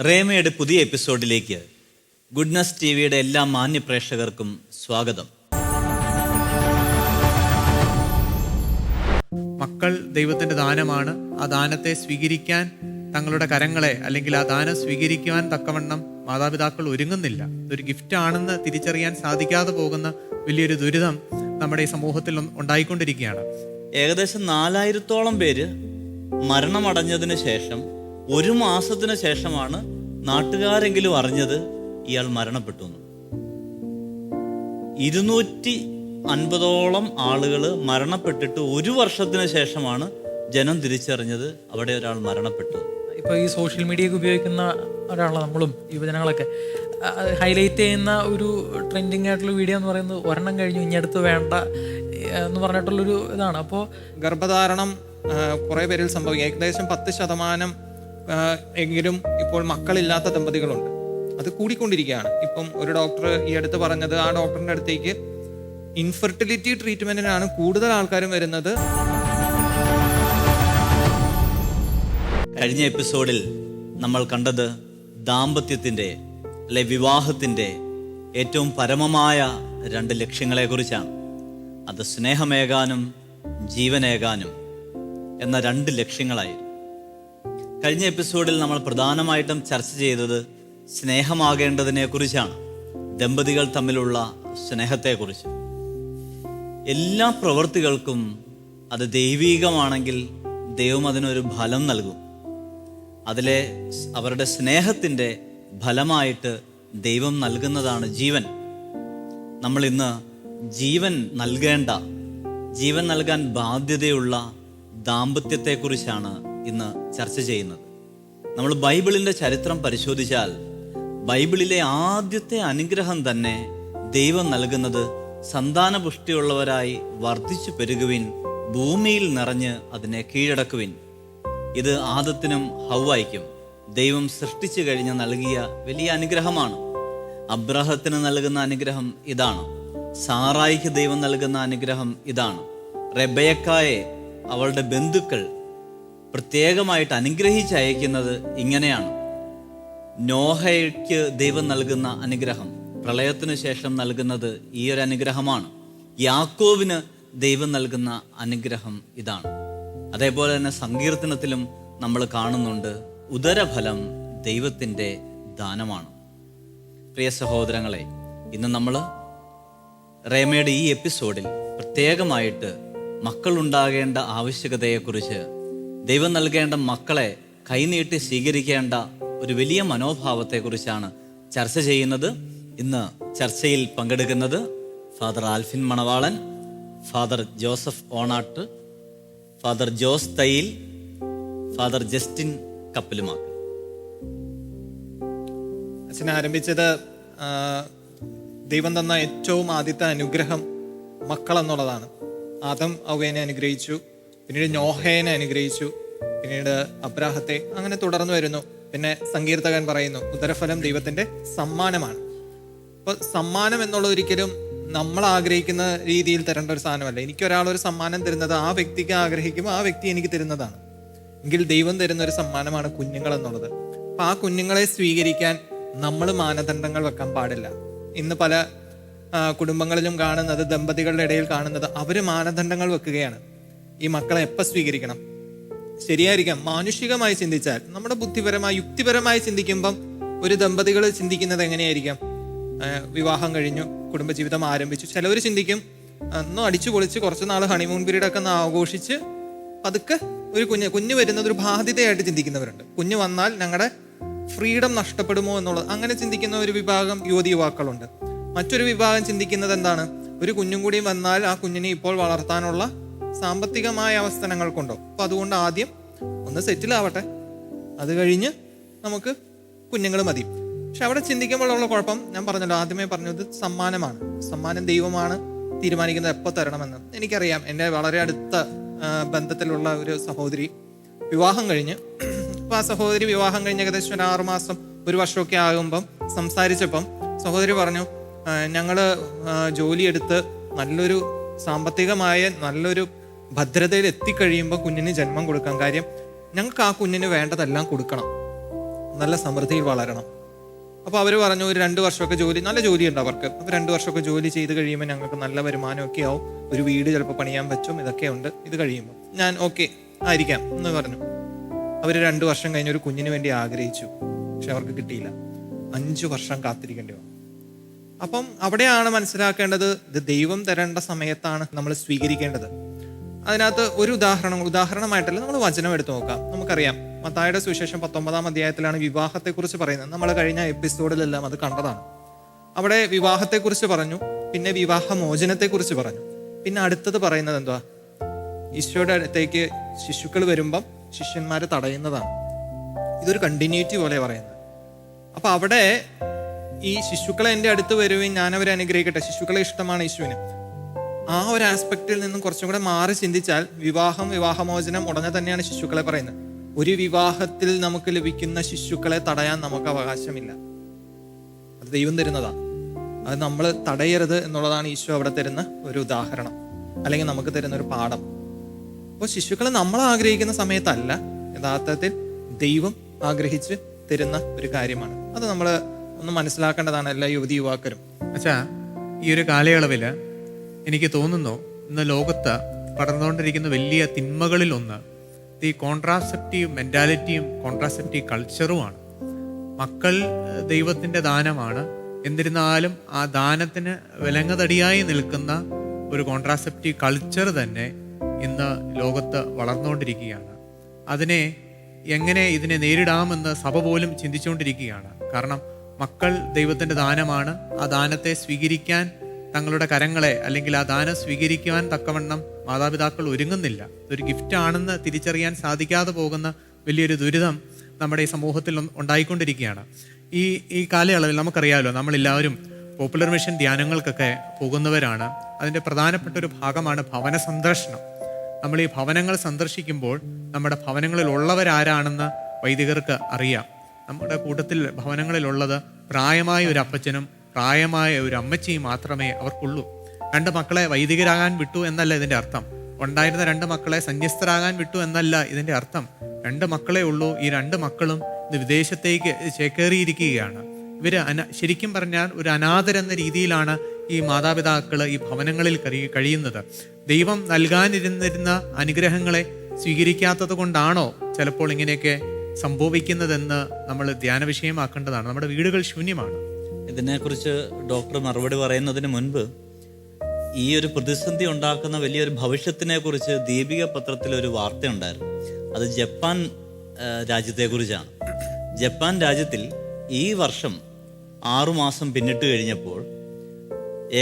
റേമയുടെ പുതിയ എപ്പിസോഡിലേക്ക് ഗുഡ്നസ് ടിവിയുടെ എല്ലാ മാന്യ പ്രേക്ഷകർക്കും സ്വാഗതം. മക്കൾ ദൈവത്തിൻ്റെ ദാനമാണ്. ആ ദാനത്തെ സ്വീകരിക്കാൻ തങ്ങളുടെ കരങ്ങളെ അല്ലെങ്കിൽ ആ ദാനം സ്വീകരിക്കുവാൻ തക്കവണ്ണം മാതാപിതാക്കൾ ഒരുങ്ങുന്നില്ല. ഇതൊരു ഗിഫ്റ്റാണെന്ന് തിരിച്ചറിയാൻ സാധിക്കാതെ പോകുന്ന വലിയൊരു ദുരിതം നമ്മുടെ ഈ സമൂഹത്തിൽ ഉണ്ടായിക്കൊണ്ടിരിക്കുകയാണ്. ഏകദേശം 4000-ഓളം പേര് മരണമടഞ്ഞതിന് ശേഷം 1 മാസത്തിന് ശേഷമാണ് നാട്ടുകാരെങ്കിലും അറിഞ്ഞത് ഇയാൾ മരണപ്പെട്ടു. 250-ഓളം ആളുകൾ മരണപ്പെട്ടിട്ട് 1 വർഷത്തിന് ശേഷമാണ് ജനം തിരിച്ചറിഞ്ഞത് അവിടെ ഒരാൾ മരണപ്പെട്ടു. ഇപ്പോൾ ഈ സോഷ്യൽ മീഡിയ ഒക്കെ ഉപയോഗിക്കുന്ന ഒരാളാണ് നമ്മളും യുവജനങ്ങളൊക്കെ. ഹൈലൈറ്റ് ചെയ്യുന്ന ഒരു ട്രെൻഡിങ് ആയിട്ടുള്ള വീഡിയോ എന്ന് പറയുന്നത് ഒരെണ്ണം കഴിഞ്ഞു ഇനി അടുത്ത് വേണ്ട എന്ന് പറഞ്ഞിട്ടുള്ളൊരു ഇതാണ്. അപ്പോൾ ഗർഭധാരണം കുറേ പേരിൽ സംഭവിക്കും. ഏകദേശം 10% എങ്കിലും ഇപ്പോൾ മക്കളില്ലാത്ത ദമ്പതികളുണ്ട്. അത് കൂടിക്കൊണ്ടിരിക്കുകയാണ്. ഇപ്പം ഒരു ഡോക്ടർ ഈ അടുത്ത് പറഞ്ഞത്, ആ ഡോക്ടറിൻ്റെ അടുത്തേക്ക് ഇൻഫെർട്ടിലിറ്റി ട്രീറ്റ്മെന്റിനാണ് കൂടുതൽ ആൾക്കാരും വരുന്നത്. കഴിഞ്ഞ എപ്പിസോഡിൽ നമ്മൾ കണ്ടത് ദാമ്പത്യത്തിൻ്റെ അല്ലെ വിവാഹത്തിൻ്റെ ഏറ്റവും പരമമായ 2 ലക്ഷ്യങ്ങളെക്കുറിച്ചാണ്. അത് സ്നേഹമേകാനും ജീവനേകാനും എന്ന 2 ലക്ഷ്യങ്ങളായിരുന്നു. കഴിഞ്ഞ എപ്പിസോഡിൽ നമ്മൾ പ്രധാനമായിട്ടും ചർച്ച ചെയ്തത് സ്നേഹമാകേണ്ടതിനെ കുറിച്ചാണ്, ദമ്പതികൾ തമ്മിലുള്ള സ്നേഹത്തെക്കുറിച്ച്. എല്ലാ പ്രവൃത്തികൾക്കും അത് ദൈവീകമാണെങ്കിൽ ദൈവം അതിനൊരു ഫലം നൽകും. അതിലെ അവരുടെ സ്നേഹത്തിൻ്റെ ഫലമായിട്ട് ദൈവം നൽകുന്നതാണ് ജീവൻ. നമ്മൾ ഇന്ന് ജീവൻ നൽകാൻ ബാധ്യതയുള്ള ദാമ്പത്യത്തെക്കുറിച്ചാണ് ഇന്ന് ചർച്ച ചെയ്യുന്നത്. നമ്മൾ ബൈബിളിൻ്റെ ചരിത്രം പരിശോധിച്ചാൽ ബൈബിളിലെ ആദ്യത്തെ അനുഗ്രഹം തന്നെ ദൈവം നൽകുന്നത് സന്താനപുഷ്ടിയുള്ളവരായി വർദ്ധിച്ചു പെരുകുവിൻ, ഭൂമിയിൽ നിറഞ്ഞ് അതിനെ കീഴടക്കുവിൻ. ഇത് ആദത്തിനും ഹവ്വായ്ക്കും ദൈവം സൃഷ്ടിച്ചു കഴിഞ്ഞ് നൽകിയ വലിയ അനുഗ്രഹമാണ്. അബ്രഹത്തിന് നൽകുന്ന അനുഗ്രഹം ഇതാണ്. സാറായിക്ക് ദൈവം നൽകുന്ന അനുഗ്രഹം ഇതാണ്. റെബേക്കായെ അവളുടെ ബന്ധുക്കൾ പ്രത്യേകമായിട്ട് അനുഗ്രഹിച്ചയക്കുന്നത് ഇങ്ങനെയാണ്. നോഹയ്ക്ക് ദൈവം നൽകുന്ന അനുഗ്രഹം, പ്രളയത്തിനു ശേഷം നൽകുന്നത് ഈ ഒരു അനുഗ്രഹമാണ്. യാക്കോബിന് ദൈവം നൽകുന്ന അനുഗ്രഹം ഇതാണ്. അതേപോലെ തന്നെ സങ്കീർത്തനത്തിലും നമ്മൾ കാണുന്നുണ്ട്, ഉദരഫലം ദൈവത്തിൻ്റെ ദാനമാണ്. പ്രിയ സഹോദരങ്ങളെ, ഇന്ന് നമ്മൾ റേമയുടെ ഈ എപ്പിസോഡിൽ പ്രത്യേകമായിട്ട് മക്കളുണ്ടാകേണ്ട ആവശ്യകതയെക്കുറിച്ച്, ദൈവം നൽകേണ്ട മക്കളെ കൈനീട്ടി സ്വീകരിക്കേണ്ട ഒരു വലിയ മനോഭാവത്തെക്കുറിച്ചാണ് ചർച്ച ചെയ്യുന്നത്. ഇന്ന് ചർച്ചയിൽ പങ്കെടുക്കുന്നത് father Alphin Manavalan, father Joseph Onattu, father Jose Thayyil, father Justin Kappalumakkal. അച്ഛൻ ആരംഭിച്ചത് ദൈവം തന്ന ഏറ്റവും ആദ്യത്തെ അനുഗ്രഹം മക്കൾ എന്നുള്ളതാണ്. ആദം അവ്വേനെ അനുഗ്രഹിച്ചു, പിന്നീട് നോഹേനെ അനുഗ്രഹിച്ചു, പിന്നീട് അബ്രാഹത്തെ, അങ്ങനെ തുടർന്ന് വരുന്നു. പിന്നെ സങ്കീർത്തകൻ പറയുന്നു, ഉദരഫലം ദൈവത്തിന്റെ സമ്മാനമാണ്. അപ്പോൾ സമ്മാനം എന്നുള്ളത് ഒരിക്കലും നമ്മൾ ആഗ്രഹിക്കുന്ന രീതിയിൽ തരേണ്ട ഒരു സാധനമല്ല. എനിക്കൊരാളൊരു സമ്മാനം തരുന്നത് ആ വ്യക്തിക്ക് ആഗ്രഹിക്കുമ്പോൾ ആ വ്യക്തി എനിക്ക് തരുന്നതാണ്. എങ്കിൽ ദൈവം തരുന്ന ഒരു സമ്മാനമാണ് കുഞ്ഞുങ്ങൾ എന്നുള്ളത്. അപ്പം ആ കുഞ്ഞുങ്ങളെ സ്വീകരിക്കാൻ നമ്മൾ മാനദണ്ഡങ്ങൾ വെക്കാൻ പാടില്ല. ഇന്ന് പല കുടുംബങ്ങളിലും കാണുന്നത്, ദമ്പതികളുടെ ഇടയിൽ കാണുന്നത്, അവർ മാനദണ്ഡങ്ങൾ വെക്കുകയാണ്. ഈ മക്കളെ എപ്പോൾ സ്വീകരിക്കണം? ശരിയായിരിക്കാം, മാനുഷികമായി ചിന്തിച്ചാൽ, നമ്മുടെ ബുദ്ധിപരമായി യുക്തിപരമായി ചിന്തിക്കുമ്പം ഒരു ദമ്പതികൾ ചിന്തിക്കുന്നത് എങ്ങനെയായിരിക്കാം? വിവാഹം കഴിഞ്ഞു, കുടുംബജീവിതം ആരംഭിച്ചു. ചിലവർ ചിന്തിക്കും, ഒന്നും അടിച്ചു പൊളിച്ച് കുറച്ച് നാൾ ഹണിമൂൺ പീരീഡ് ഒക്കെ ഒന്ന് ആഘോഷിച്ച് പതുക്കെ ഒരു കുഞ്ഞ് വരുന്നത് ഒരു ബാധ്യതയായിട്ട് ചിന്തിക്കുന്നവരുണ്ട്. കുഞ്ഞ് വന്നാൽ ഞങ്ങളുടെ ഫ്രീഡം നഷ്ടപ്പെടുമോ എന്നുള്ളത്, അങ്ങനെ ചിന്തിക്കുന്ന ഒരു വിഭാഗം യുവതിയുവാക്കളുണ്ട്. മറ്റൊരു വിഭാഗം ചിന്തിക്കുന്നത് എന്താണ്? ഒരു കുഞ്ഞും കൂടി വന്നാൽ ആ കുഞ്ഞിനെ ഇപ്പോൾ വളർത്താനുള്ള സാമ്പത്തികമായ അവസരങ്ങൾ കൊണ്ടോ, അപ്പം അതുകൊണ്ട് ആദ്യം ഒന്ന് സെറ്റിലാവട്ടെ, അത് കഴിഞ്ഞ് നമുക്ക് കുഞ്ഞുങ്ങൾ മതി. പക്ഷെ അവിടെ ചിന്തിക്കുമ്പോഴുള്ള കുഴപ്പം ഞാൻ പറഞ്ഞല്ലോ, ആദ്യമേ പറഞ്ഞത് സമ്മാനമാണ്. സമ്മാനം ദൈവമാണ് തീരുമാനിക്കുന്നത് എപ്പോൾ തരണമെന്ന്. എനിക്കറിയാം, എൻ്റെ വളരെ അടുത്ത ബന്ധത്തിലുള്ള ഒരു സഹോദരി വിവാഹം കഴിഞ്ഞ്, അപ്പോൾ ആ സഹോദരി വിവാഹം കഴിഞ്ഞ് ഏകദേശം ഒരു 6 മാസം 1 വർഷമൊക്കെ ആകുമ്പം സംസാരിച്ചപ്പം സഹോദരി പറഞ്ഞു, ഞങ്ങൾ ജോലിയെടുത്ത് നല്ലൊരു സാമ്പത്തികമായ നല്ലൊരു ഭദ്രതയിൽ എത്തിക്കഴിയുമ്പോൾ കുഞ്ഞിന് ജന്മം കൊടുക്കാൻ, കാര്യം ഞങ്ങൾക്ക് ആ കുഞ്ഞിന് വേണ്ടതെല്ലാം കൊടുക്കണം. നല്ല സമൃദ്ധിയിൽ വളരണം. അപ്പോൾ അവർ പറഞ്ഞു ഒരു 2 വർഷമൊക്കെ നല്ല ജോലിയുണ്ട് അവർക്ക്. അപ്പോൾ 2 വർഷമൊക്കെ ജോലി ചെയ്ത് കഴിയുമ്പോൾ ഞങ്ങൾക്ക് നല്ല വരുമാനമൊക്കെ ആവും, ഒരു വീട് ചിലപ്പോൾ പണിയാൻ പറ്റും, ഇതൊക്കെ ഉണ്ട്. ഇത് കഴിയുമ്പോൾ ഞാൻ ഓക്കെ ആയിരിക്കാം എന്ന് പറഞ്ഞു. അവർ 2 വർഷം കഴിഞ്ഞ് ഒരു കുഞ്ഞിന് വേണ്ടി ആഗ്രഹിച്ചു, പക്ഷെ അവർക്ക് കിട്ടിയില്ല. 5 വർഷം കാത്തിരിക്കേണ്ടി വന്നു. അപ്പം അവിടെയാണ് മനസ്സിലാക്കേണ്ടത്, ഇത് ദൈവം തരേണ്ട സമയത്താണ് നമ്മൾ സ്വീകരിക്കേണ്ടത്. അതിനകത്ത് ഒരു ഉദാഹരണമായിട്ടല്ല, നമ്മൾ വചനം എടുത്തു നോക്കാം. നമുക്കറിയാം മത്തായിയുടെ സുവിശേഷം 19-ാം അധ്യായത്തിലാണ് വിവാഹത്തെക്കുറിച്ച് പറയുന്നത്. നമ്മൾ കഴിഞ്ഞ എപ്പിസോഡിലെല്ലാം അത് കണ്ടതാണ്. അവിടെ വിവാഹത്തെക്കുറിച്ച് പറഞ്ഞു, പിന്നെ വിവാഹമോചനത്തെക്കുറിച്ച് പറഞ്ഞു. പിന്നെ അടുത്തത് പറയുന്നത് എന്തുവാ? ഈശോയുടെ അടുത്തേക്ക് ശിശുക്കൾ വരുമ്പം ശിഷ്യന്മാരെ തടയുന്നതാണ്. ഇതൊരു കണ്ടിന്യൂറ്റി പോലെ പറയുന്നത്. അപ്പൊ അവിടെ ഈ ശിശുക്കളെ എൻ്റെ അടുത്ത് വരുവിൻ, ഞാനവരെ അനുഗ്രഹിക്കട്ടെ, ശിശുക്കളെ ഇഷ്ടമാണ് യേശുവിന്, ആ ഒരു ആസ്പെക്റ്റിൽ നിന്നും കുറച്ചും കൂടെ മാറി ചിന്തിച്ചാൽ വിവാഹമോചനം ഉടനെ തന്നെയാണ് ശിശുക്കളെ പറയുന്നത്. ഒരു വിവാഹത്തിൽ നമുക്ക് ലഭിക്കുന്ന ശിശുക്കളെ തടയാൻ നമുക്ക് അവകാശമില്ല. അത് ദൈവം തരുന്നതാണ്. അത് നമ്മൾ തടയരുത് എന്നുള്ളതാണ് ഈശോ അവിടെ തരുന്ന ഒരു ഉദാഹരണം, അല്ലെങ്കിൽ നമുക്ക് തരുന്ന ഒരു പാഠം. അപ്പോൾ ശിശുക്കളെ നമ്മൾ ആഗ്രഹിക്കുന്ന സമയത്തല്ല, യഥാർത്ഥത്തിൽ ദൈവം ആഗ്രഹിച്ച് തരുന്ന ഒരു കാര്യമാണ്. അത് നമ്മൾ ഒന്ന് മനസ്സിലാക്കേണ്ടതാണ് എല്ലാ യുവക്കരും. അച്ഛാ, ഈ ഒരു കാലയളവിൽ എനിക്ക് തോന്നുന്നു ഇന്ന് ലോകത്ത് പടർന്നുകൊണ്ടിരിക്കുന്ന വലിയ തിന്മകളിലൊന്ന് ഈ കോൺട്രാസെപ്റ്റീവ് മെൻറ്റാലിറ്റിയും കോൺട്രാസെപ്റ്റീവ് കൾച്ചറുമാണ്. മക്കൾ ദൈവത്തിൻ്റെ ദാനമാണ്, എന്നിരുന്നാലും ആ ദാനത്തിന് വിലങ്ങതടിയായി നിൽക്കുന്ന ഒരു കോൺട്രാസെപ്റ്റീവ് കൾച്ചർ തന്നെ ഇന്ന് ലോകത്ത് വളർന്നുകൊണ്ടിരിക്കുകയാണ്. ഇതിനെ നേരിടാമെന്ന് സഭ പോലും ചിന്തിച്ചുകൊണ്ടിരിക്കുകയാണ്. കാരണം മക്കൾ ദൈവത്തിൻ്റെ ദാനമാണ്. ആ ദാനത്തെ സ്വീകരിക്കാൻ തങ്ങളുടെ കരങ്ങളെ, അല്ലെങ്കിൽ ആ ദാനം സ്വീകരിക്കുവാൻ തക്കവണ്ണം മാതാപിതാക്കൾ ഒരുങ്ങുന്നില്ല. ഇതൊരു ഗിഫ്റ്റാണെന്ന് തിരിച്ചറിയാൻ സാധിക്കാതെ പോകുന്ന വലിയൊരു ദുരിതം നമ്മുടെ ഈ സമൂഹത്തിൽ ഉണ്ടായിക്കൊണ്ടിരിക്കുകയാണ്. ഈ കാലയളവിൽ നമുക്കറിയാമല്ലോ, നമ്മളെല്ലാവരും പോപ്പുലർ മിഷൻ ധ്യാനങ്ങൾക്കൊക്കെ പോകുന്നവരാണ്. അതിൻ്റെ പ്രധാനപ്പെട്ട ഒരു ഭാഗമാണ് ഭവന സന്ദർശനം. നമ്മൾ ഈ ഭവനങ്ങൾ സന്ദർശിക്കുമ്പോൾ നമ്മുടെ ഭവനങ്ങളിൽ ഉള്ളവരാരാണെന്ന് വൈദികർക്ക് അറിയാം. നമ്മുടെ കൂട്ടത്തിൽ ഭവനങ്ങളിലുള്ളത് പ്രായമായ ഒരു അപ്പച്ചനും പ്രായമായ ഒരു അമ്മച്ചിയും മാത്രമേ അവർക്കുള്ളൂ. 2 മക്കളെ വൈദികരാകാൻ വിട്ടു എന്നല്ല ഇതിൻ്റെ അർത്ഥം. ഉണ്ടായിരുന്ന 2 മക്കളെ സന്യസ്തരാകാൻ വിട്ടു എന്നല്ല ഇതിൻ്റെ അർത്ഥം. 2 മക്കളെ ഉള്ളൂ. ഈ 2 മക്കളും ഇത് വിദേശത്തേക്ക് ചേക്കേറിയിരിക്കുകയാണ്. ഇവർ ശരിക്കും പറഞ്ഞാൽ ഒരു അനാഥരെന്ന രീതിയിലാണ് ഈ മാതാപിതാക്കൾ ഈ ഭവനങ്ങളിൽ കഴിയുന്നത്. ദൈവം നൽകാനിരുന്നിരുന്ന അനുഗ്രഹങ്ങളെ സ്വീകരിക്കാത്തത് കൊണ്ടാണോ ചിലപ്പോൾ ഇങ്ങനെയൊക്കെ സംഭവിക്കുന്നതെന്ന് നമ്മൾ ധ്യാന വിഷയമാക്കേണ്ടതാണ്. നമ്മുടെ വീടുകൾ ശൂന്യമാണ്. ഇതിനെക്കുറിച്ച് ഡോക്ടർ മറുപടി പറയുന്നതിന് മുൻപ് ഈ ഒരു പ്രതിസന്ധി ഉണ്ടാക്കുന്ന വലിയൊരു ഭവിഷ്യത്തിനെ കുറിച്ച് ദീപിക പത്രത്തിൽ ഒരു വാർത്തയുണ്ടായിരുന്നു. അത് ജപ്പാൻ രാജ്യത്തെക്കുറിച്ചാണ്. ജപ്പാൻ രാജ്യത്തിൽ ഈ വർഷം 6 മാസം പിന്നിട്ട് കഴിഞ്ഞപ്പോൾ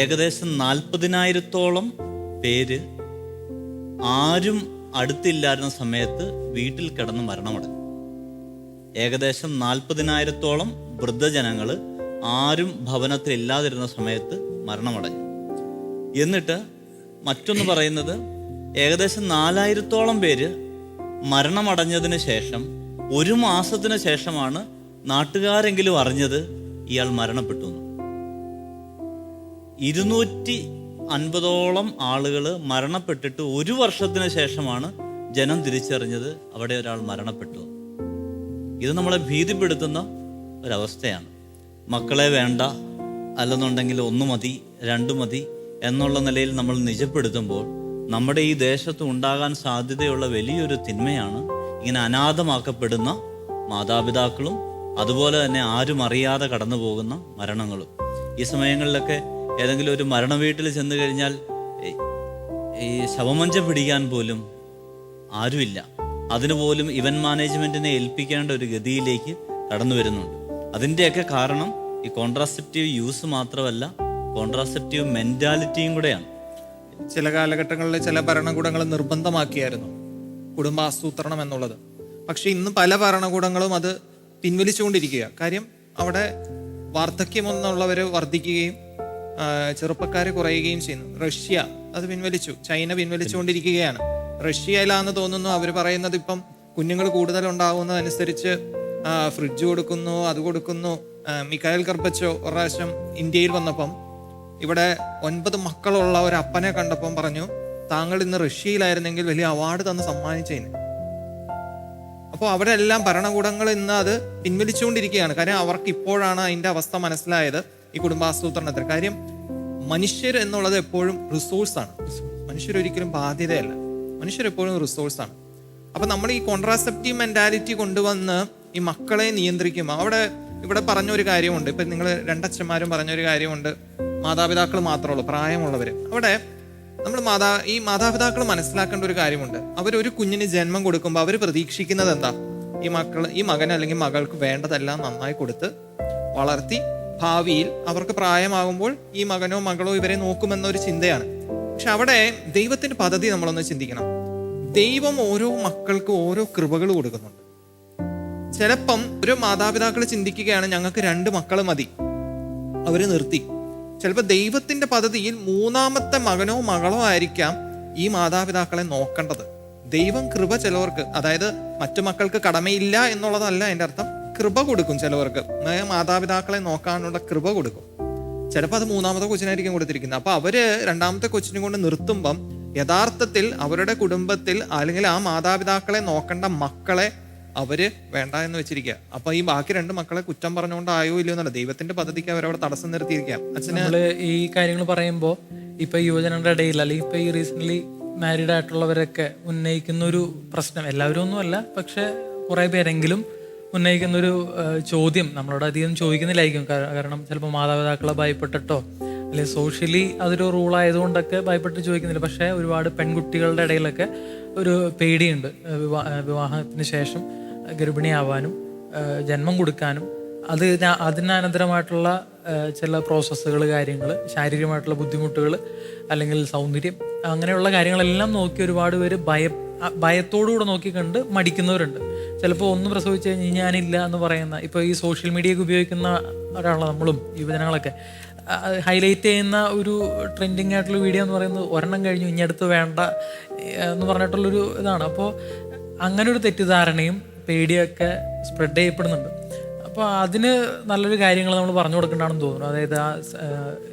ഏകദേശം 40,000-ഓളം പേര് ആരും അടുത്തില്ലായിരുന്ന സമയത്ത് വീട്ടിൽ കിടന്ന് മരണമടഞ്ഞു. ഏകദേശം 40,000-ഓളം വൃദ്ധജനങ്ങൾ ആരും ഭവനത്തിൽ ഇല്ലാതിരുന്ന സമയത്ത് മരണമടഞ്ഞു. എന്നിട്ട് മറ്റൊന്ന് പറയുന്നത്, ഏകദേശം 4,000-ഓളം പേര് മരണമടഞ്ഞതിന് ശേഷം 1 മാസത്തിന് ശേഷമാണ് നാട്ടുകാരെങ്കിലും അറിഞ്ഞത് ഇയാൾ മരണപ്പെട്ടു. 250-ഓളം ആളുകൾ മരണപ്പെട്ടിട്ട് 1 വർഷത്തിന് ശേഷമാണ് ജനം തിരിച്ചറിഞ്ഞത് അവിടെ ഒരാൾ മരണപ്പെട്ടു. ഇത് നമ്മളെ ഭീതിപ്പെടുത്തുന്ന ഒരവസ്ഥയാണ്. മക്കളെ വേണ്ട, അല്ലെന്നുണ്ടെങ്കിൽ 1 മതി 2 മതി എന്നുള്ള നിലയിൽ നമ്മൾ നിജപ്പെടുത്തുമ്പോൾ നമ്മുടെ ഈ ദേശത്ത് ഉണ്ടാകാൻ സാധ്യതയുള്ള വലിയൊരു തിന്മയാണ് ഇങ്ങനെ അനാഥമാക്കപ്പെടുന്ന മാതാപിതാക്കളും അതുപോലെ തന്നെ ആരും അറിയാതെ കടന്നു പോകുന്ന മരണങ്ങളും. ഈ സമയങ്ങളിലൊക്കെ ഏതെങ്കിലും ഒരു മരണ വീട്ടിൽ ചെന്ന് കഴിഞ്ഞാൽ ഈ ശവമഞ്ചം പിടിക്കാൻ പോലും ആരുമില്ല. അതിനുപോലും ഇവന്റ് മാനേജ്മെന്റിനെ ഏൽപ്പിക്കേണ്ട ഒരു ഗതിയിലേക്ക് കടന്നു വരുന്നുണ്ട്. അതിൻ്റെയൊക്കെ കാരണം ഈ കോൺട്രാസെപ്റ്റീവ് യൂസ് മാത്രമല്ല, കോൺട്രാസെപ്റ്റീവ് മെന്റാലിറ്റിയും കൂടെയാണ്. ചില കാലഘട്ടങ്ങളിൽ ചില ഭരണകൂടങ്ങൾ നിർബന്ധമാക്കിയായിരുന്നു കുടുംബാസൂത്രണം എന്നുള്ളത്. പക്ഷെ ഇന്ന് പല ഭരണകൂടങ്ങളും അത് പിൻവലിച്ചുകൊണ്ടിരിക്കുക. കാര്യം അവിടെ വാർദ്ധക്യമെന്നുള്ളവർ വർദ്ധിക്കുകയും ചെറുപ്പക്കാർ കുറയുകയും ചെയ്യുന്നു. റഷ്യ അത് പിൻവലിച്ചു, ചൈന പിൻവലിച്ചുകൊണ്ടിരിക്കുകയാണ്. റഷ്യയിലാന്ന് തോന്നുന്നു അവർ പറയുന്നത് ഇപ്പം കുഞ്ഞുങ്ങൾ കൂടുതൽ ഉണ്ടാകുന്നതനുസരിച്ച് ഫ്രിഡ്ജ് കൊടുക്കുന്നു, അത് കൊടുക്കുന്നു. മിഖായിൽ ഗർബച്ചോ ഒരു പ്രാവശ്യം ഇന്ത്യയിൽ വന്നപ്പം ഇവിടെ 9 മക്കളുള്ള ഒരു അപ്പനെ കണ്ടപ്പം പറഞ്ഞു, താങ്കൾ ഇന്ന് റഷ്യയിലായിരുന്നെങ്കിൽ വലിയ അവാർഡ് തന്ന് സമ്മാനിച്ചേനെ. അപ്പോൾ അവരെല്ലാം ഭരണകൂടങ്ങൾ ഇന്ന് അത് പിൻവലിച്ചുകൊണ്ടിരിക്കുകയാണ്. കാര്യം അവർക്ക് ഇപ്പോഴാണ് അതിൻ്റെ അവസ്ഥ മനസ്സിലായത് ഈ കുടുംബാസൂത്രണത്തിൽ. കാര്യം മനുഷ്യർ എന്നുള്ളത് എപ്പോഴും റിസോഴ്സാണ്. മനുഷ്യരൊരിക്കലും ബാധ്യതയല്ല, മനുഷ്യരെപ്പോഴും റിസോഴ്സാണ്. അപ്പം നമ്മൾ ഈ കോൺട്രാസെപ്റ്റീവ് മെൻറ്റാലിറ്റി കൊണ്ടുവന്ന് ഈ മക്കളെ നിയന്ത്രിക്കുമ്പോൾ ഇവിടെ പറഞ്ഞൊരു കാര്യമുണ്ട്. ഇപ്പം നിങ്ങൾ രണ്ടച്ഛന്മാരും പറഞ്ഞൊരു കാര്യമുണ്ട്, മാതാപിതാക്കൾ മാത്രമുള്ളൂ പ്രായമുള്ളവർ. അവിടെ നമ്മൾ ഈ മാതാപിതാക്കൾ മനസ്സിലാക്കേണ്ട ഒരു കാര്യമുണ്ട്. അവരൊരു കുഞ്ഞിന് ജന്മം കൊടുക്കുമ്പോൾ അവർ പ്രതീക്ഷിക്കുന്നത് എന്താ? ഈ മകൻ അല്ലെങ്കിൽ മകൾക്ക് വേണ്ടതെല്ലാം നന്നായി കൊടുത്ത് വളർത്തി ഭാവിയിൽ അവർക്ക് പ്രായമാകുമ്പോൾ ഈ മകനോ മകളോ ഇവരെ നോക്കുമെന്നൊരു ചിന്തയാണ്. പക്ഷെ അവിടെ ദൈവത്തിന്റെ പദ്ധതി നമ്മളൊന്ന് ചിന്തിക്കണം. ദൈവം ഓരോ മക്കൾക്കും ഓരോ കൃപകൾ കൊടുക്കുന്നുണ്ട്. ചിലപ്പം ഒരു മാതാപിതാക്കൾ ചിന്തിക്കുകയാണ് ഞങ്ങൾക്ക് 2 മക്കൾ മതി, അവര് നിർത്തി. ചിലപ്പോൾ ദൈവത്തിന്റെ പദ്ധതിയിൽ 3ാമത്തെ മകനോ മകളോ ആയിരിക്കാം ഈ മാതാപിതാക്കളെ നോക്കേണ്ടത്. ദൈവം കൃപ ചിലവർക്ക്, അതായത് മറ്റു മക്കൾക്ക് കടമയില്ല എന്നുള്ളതല്ല എൻ്റെ അർത്ഥം, കൃപ കൊടുക്കും ചിലവർക്ക്, മാതാപിതാക്കളെ നോക്കാനുള്ള കൃപ കൊടുക്കും. ചിലപ്പോൾ അത് 3ാമത്തെ കൊച്ചിനായിരിക്കും കൊടുത്തിരിക്കുന്നത്. അപ്പൊ അവര് 2ാമത്തെ കൊച്ചിനെ കൊണ്ട് നിർത്തുമ്പം യഥാർത്ഥത്തിൽ അവരുടെ കുടുംബത്തിൽ അല്ലെങ്കിൽ ആ മാതാപിതാക്കളെ നോക്കേണ്ട മക്കളെ അവര് വേണ്ട എന്ന് വെച്ചിരിക്കുക. അപ്പൊ ഈ ബാക്കി 2 മക്കളെ കുറ്റം പറഞ്ഞുകൊണ്ടായോ ഇല്ലയോ എന്നല്ല, ദൈവത്തിന്റെ പദ്ധതിക്ക് അവരവിടെ തടസ്സം നിർത്തിയിരിക്കാം. നമ്മള് ഈ കാര്യങ്ങൾ പറയുമ്പോൾ ഇപ്പൊ യുവജനങ്ങളുടെ ഇടയിൽ അല്ലെങ്കിൽ ഇപ്പൊ ഈ റീസെന്റ് മാരീഡ് ആയിട്ടുള്ളവരൊക്കെ ഉന്നയിക്കുന്ന ഒരു പ്രശ്നം, എല്ലാവരും ഒന്നും അല്ല പക്ഷെ കുറെ പേരെങ്കിലും ഉന്നയിക്കുന്നൊരു ചോദ്യം നമ്മളോട് അധികം ചോദിക്കുന്നില്ലായിരിക്കും. കാരണം ചിലപ്പോൾ മാതാപിതാക്കളെ ഭയപ്പെട്ടിട്ടോ അല്ലെങ്കിൽ സോഷ്യലി അതൊരു റൂളായതുകൊണ്ടൊക്കെ ഭയപ്പെട്ട് ചോദിക്കുന്നില്ല. പക്ഷേ ഒരുപാട് പെൺകുട്ടികളുടെ ഇടയിലൊക്കെ ഒരു പേടിയുണ്ട് വിവാഹത്തിന് ശേഷം ഗർഭിണിയാവാനും ജന്മം കൊടുക്കാനും അതിനനന്തരമായിട്ടുള്ള ചില പ്രോസസ്സുകൾ, കാര്യങ്ങൾ, ശാരീരികമായിട്ടുള്ള ബുദ്ധിമുട്ടുകൾ അല്ലെങ്കിൽ സൗന്ദര്യം, അങ്ങനെയുള്ള കാര്യങ്ങളെല്ലാം നോക്കി ഒരുപാട് പേര് ഭയത്തോടുകൂടെ നോക്കി കണ്ട് മടിക്കുന്നവരുണ്ട്. ചിലപ്പോൾ ഒന്ന് പ്രസവിച്ച് കഴിഞ്ഞ് ഞാനില്ല എന്ന് പറയുന്ന, ഇപ്പോൾ ഈ സോഷ്യൽ മീഡിയയൊക്കെ ഉപയോഗിക്കുന്ന ഒരാളാണ് നമ്മളും യുവജനങ്ങളൊക്കെ, ഹൈലൈറ്റ് ചെയ്യുന്ന ഒരു ട്രെൻഡിങ് ആയിട്ടുള്ള വീഡിയോ എന്ന് പറയുന്നത് ഒരെണ്ണം കഴിഞ്ഞു ഇനി അടുത്ത് വേണ്ട എന്ന് പറഞ്ഞിട്ടുള്ളൊരു ഇതാണ്. അപ്പോൾ അങ്ങനെ ഒരു തെറ്റിദ്ധാരണയും പേടിയൊക്കെ സ്പ്രെഡ് ചെയ്യപ്പെടുന്നുണ്ട്. അപ്പോൾ അതിന് നല്ലൊരു കാര്യങ്ങൾ നമ്മൾ പറഞ്ഞു കൊടുക്കേണ്ടതാണെന്ന് തോന്നുന്നു. അതായത് ആ